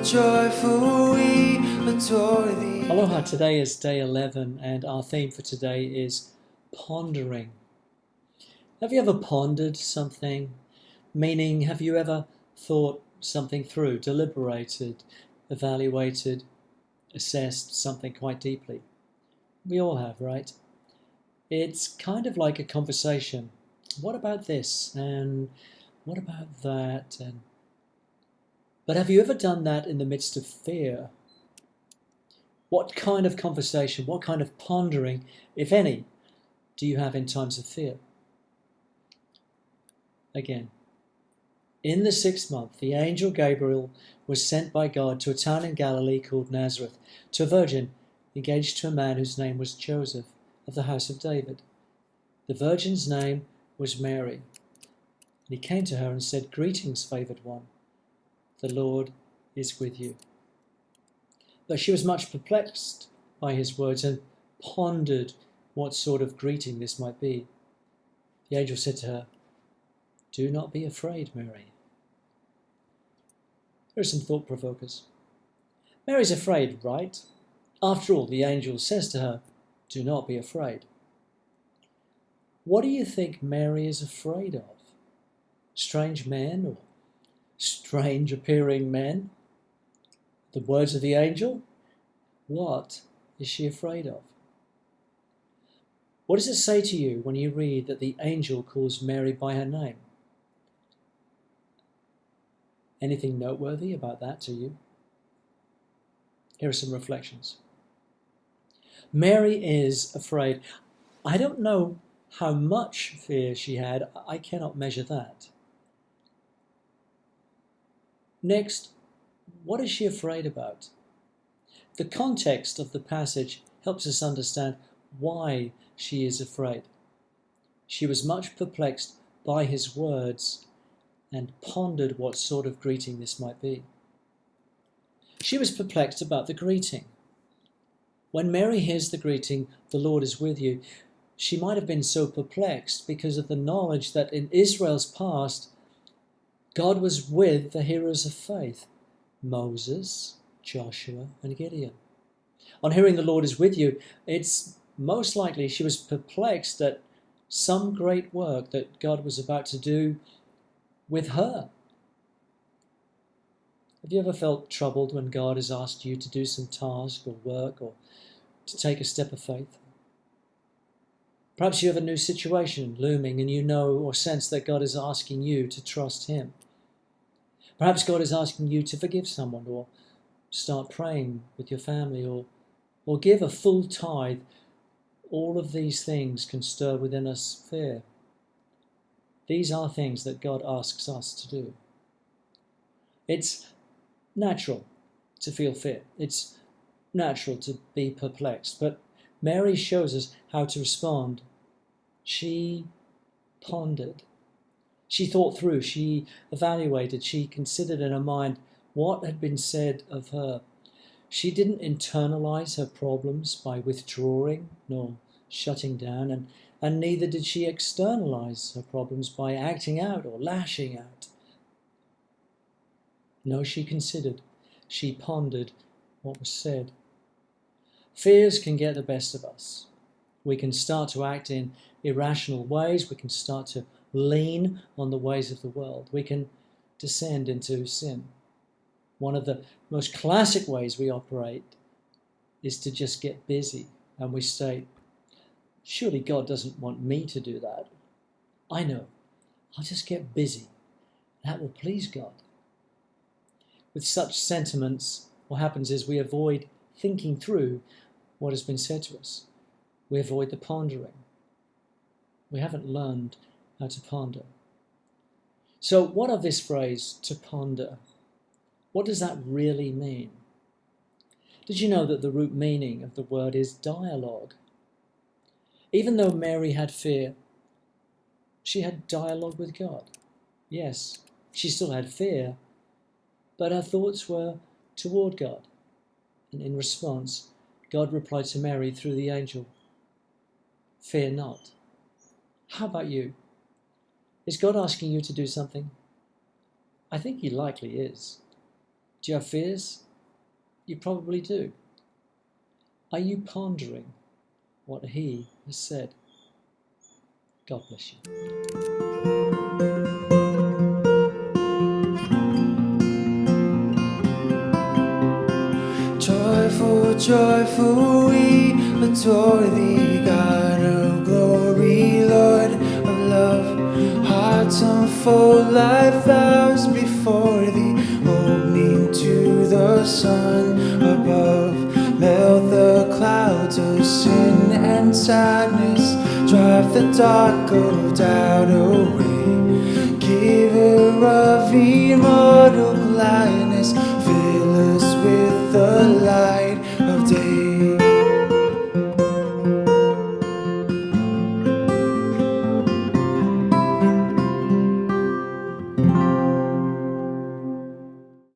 joyful we adore thee. Aloha, today is day 11 and our theme for today is pondering. Have you ever pondered something? Meaning, have you ever thought something through, deliberated, evaluated, assessed something quite deeply? We all have, right? It's kind of like a conversation. What about this? And what about that? But have you ever done that in the midst of fear? What kind of conversation, what kind of pondering, if any, do you have in times of fear? Again, in the 6th month, the angel Gabriel was sent by God to a town in Galilee called Nazareth, to a virgin engaged to a man whose name was Joseph, of the house of David. The virgin's name was Mary. And he came to her and said, "Greetings, favoured one, the Lord is with you." But she was much perplexed by his words and pondered what sort of greeting this might be. The angel said to her, "Do not be afraid, Mary." Here are some thought provokers. Mary's afraid, right? After all, the angel says to her, "Do not be afraid." What do you think Mary is afraid of? Strange men or strange appearing men? The words of the angel? What is she afraid of? What does it say to you when you read that the angel calls Mary by her name? Anything noteworthy about that to you? Here are some reflections. Mary is afraid. I don't know how much fear she had. I cannot measure that. Next, what is she afraid about? The context of the passage helps us understand why she is afraid. She was much perplexed by his words and pondered what sort of greeting this might be. She was perplexed about the greeting. When Mary hears the greeting, "The Lord is with you," she might have been so perplexed because of the knowledge that in Israel's past, God was with the heroes of faith, Moses, Joshua, and Gideon. On hearing "the Lord is with you," it's most likely she was perplexed at some great work that God was about to do with her. Have you ever felt troubled when God has asked you to do some task or work or to take a step of faith? Perhaps you have a new situation looming and you know or sense that God is asking you to trust Him. Perhaps God is asking you to forgive someone or start praying with your family or give a full tithe. All of these things can stir within us fear. These are things that God asks us to do. It's natural to feel fear. It's natural to be perplexed. But Mary shows us how to respond. She pondered. She thought through. She evaluated. She considered in her mind what had been said of her. She didn't internalize her problems by withdrawing nor shutting down, and neither did she externalize her problems by acting out or lashing out. No, she considered. She pondered what was said. Fears can get the best of us. We can start to act in irrational ways. We can start to lean on the ways of the world. We can descend into sin. One of the most classic ways we operate is to just get busy, and we say, "Surely God doesn't want me to do that. I know. I'll just get busy. That will please God." With such sentiments, what happens is we avoid thinking through what has been said to us. We avoid the pondering. We haven't learned how to ponder. So what of this phrase, to ponder? What does that really mean? Did you know that the root meaning of the word is dialogue? Even though Mary had fear, she had dialogue with God. Yes, she still had fear, but her thoughts were toward God. And in response, God replied to Mary through the angel, "Fear not." How about you? Is God asking you to do something? I think He likely is. Do you have fears? You probably do. Are you pondering what he has said? God bless you. Joyful, joyful, we adore thee, God of glory, Lord of love. Hearts unfold like flowers before thee, opening to the sun above. Melt the clouds of sin and sadness, drive the dark of doubt away. Giver of immortal gladness, fill us with the light